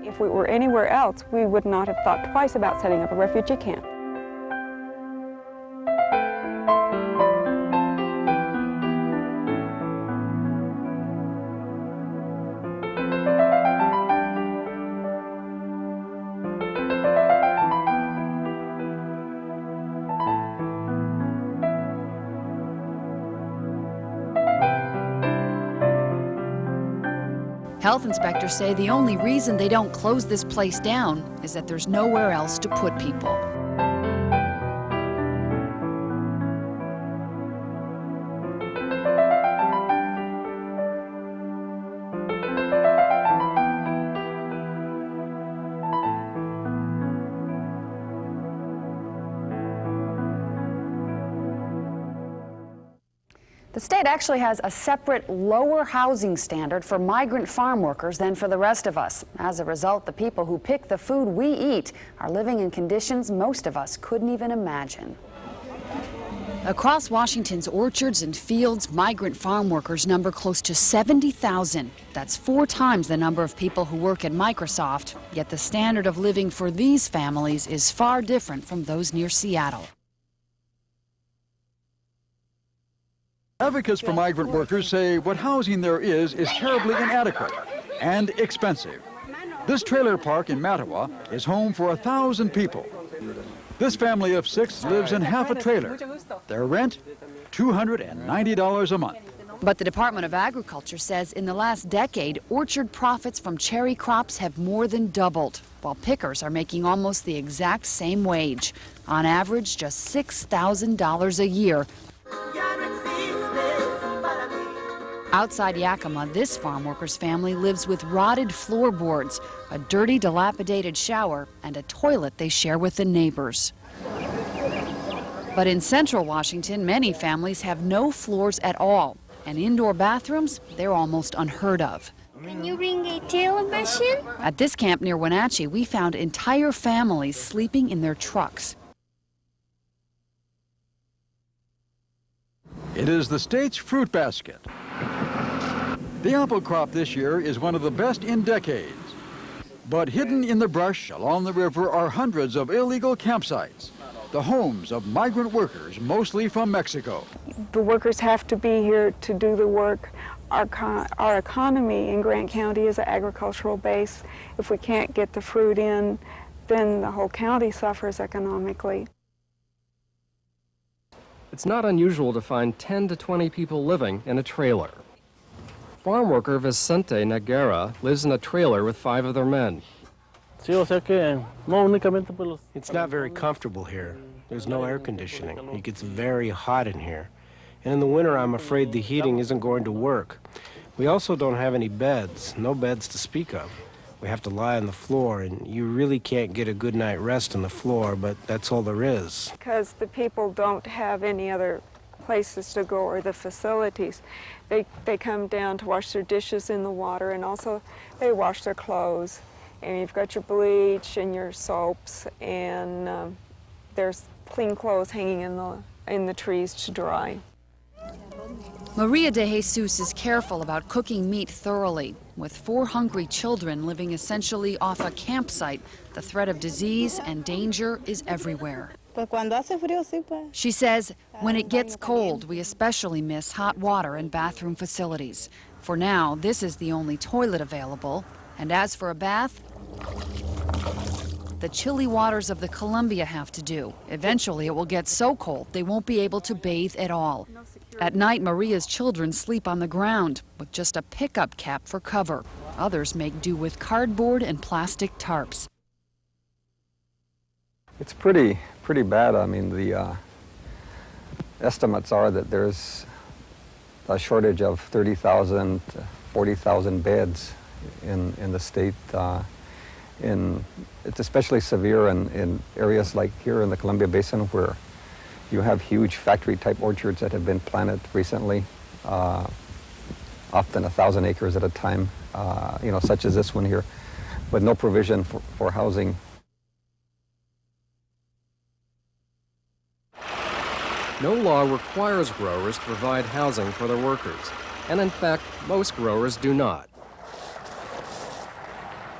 If we were anywhere else, we would not have thought twice about setting up a refugee camp. Health inspectors say the only reason they don't close this place down is that there's nowhere else to put people. The state actually has a separate, lower housing standard for migrant farm workers than for the rest of us. As a result, the people who pick the food we eat are living in conditions most of us couldn't even imagine. Across Washington's orchards and fields, migrant farm workers number close to 70,000. That's 4 times the number of people who work at Microsoft. Yet the standard of living for these families is far different from those near Seattle. Advocates for migrant workers say what housing there is terribly inadequate and expensive. This trailer park in Mattawa is home for 1,000 people. This family of 6 lives in half a trailer. Their rent, $290 a month. But the Department of Agriculture says in the last decade, orchard profits from cherry crops have more than doubled, while pickers are making almost the exact same wage. On average, just $6,000 a year. Outside Yakima, this farm worker's family lives with rotted floorboards, a dirty, dilapidated shower, and a toilet they share with the neighbors. But in central Washington, many families have no floors at all, and indoor bathrooms, they're almost unheard of. Can you bring a television? At this camp near Wenatchee, we found entire families sleeping in their trucks. It is the state's fruit basket. The apple crop this year is one of the best in decades. But hidden in the brush along the river are hundreds of illegal campsites, the homes of migrant workers, mostly from Mexico. The workers have to be here to do the work. Our economy in Grant County is an agricultural base. If we can't get the fruit in, then the whole county suffers economically. It's not unusual to find 10 to 20 people living in a trailer. Farm worker Vicente Naguera lives in a trailer with 5 other men. It's not very comfortable here. There's no air conditioning. It gets very hot in here. And in the winter, I'm afraid the heating isn't going to work. We also don't have any beds, no beds to speak of. We have to lie on the floor, and you really can't get a good night rest on the floor, but that's all there is. Because the people don't have any other places to go or the facilities. They come down to wash their dishes in the water, and also they wash their clothes. And you've got your bleach and your soaps, and there's clean clothes hanging in the trees to dry. Maria de Jesus is careful about cooking meat thoroughly. With 4 hungry children living essentially off a campsite, the threat of disease and danger is everywhere. She says, when it gets cold, we especially miss hot water and bathroom facilities. For now, this is the only toilet available. And as for a bath, the chilly waters of the Columbia have to do. Eventually, it will get so cold they won't be able to bathe at all. At night, Maria's children sleep on the ground with just a pickup cap for cover. Others make do with cardboard and plastic tarps. It's pretty bad. I mean, the estimates are that there's a shortage of 30,000 to 40,000 beds in the state. It's especially severe in areas like here in the Columbia Basin, where you have huge factory-type orchards that have been planted recently, often 1,000 acres at a time, such as this one here, but no provision for housing. No law requires growers to provide housing for their workers, and in fact, most growers do not.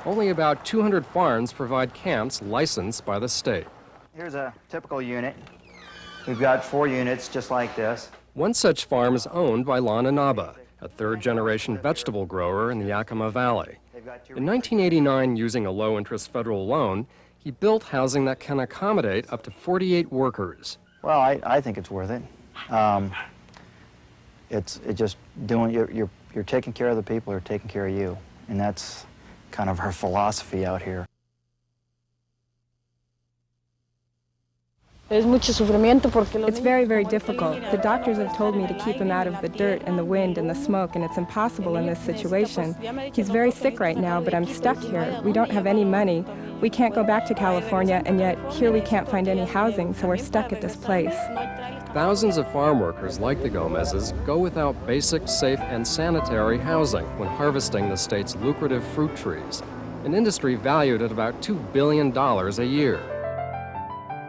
Only about 200 farms provide camps licensed by the state. Here's a typical unit. We've got 4 units just like this. One such farm is owned by Lana Naba, a third-generation vegetable grower in the Yakima Valley. In 1989, using a low-interest federal loan, he built housing that can accommodate up to 48 workers. Well, I think it's worth it. It's just doing, you're taking care of the people who are taking care of you. And that's kind of our philosophy out here. It's very, very difficult. The doctors have told me to keep him out of the dirt and the wind and the smoke, and it's impossible in this situation. He's very sick right now, but I'm stuck here. We don't have any money. We can't go back to California, and yet here we can't find any housing, so we're stuck at this place. Thousands of farm workers like the Gomez's go without basic, safe, and sanitary housing when harvesting the state's lucrative fruit trees, an industry valued at about $2 billion a year.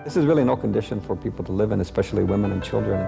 This is really no condition for people to live in, especially women and children.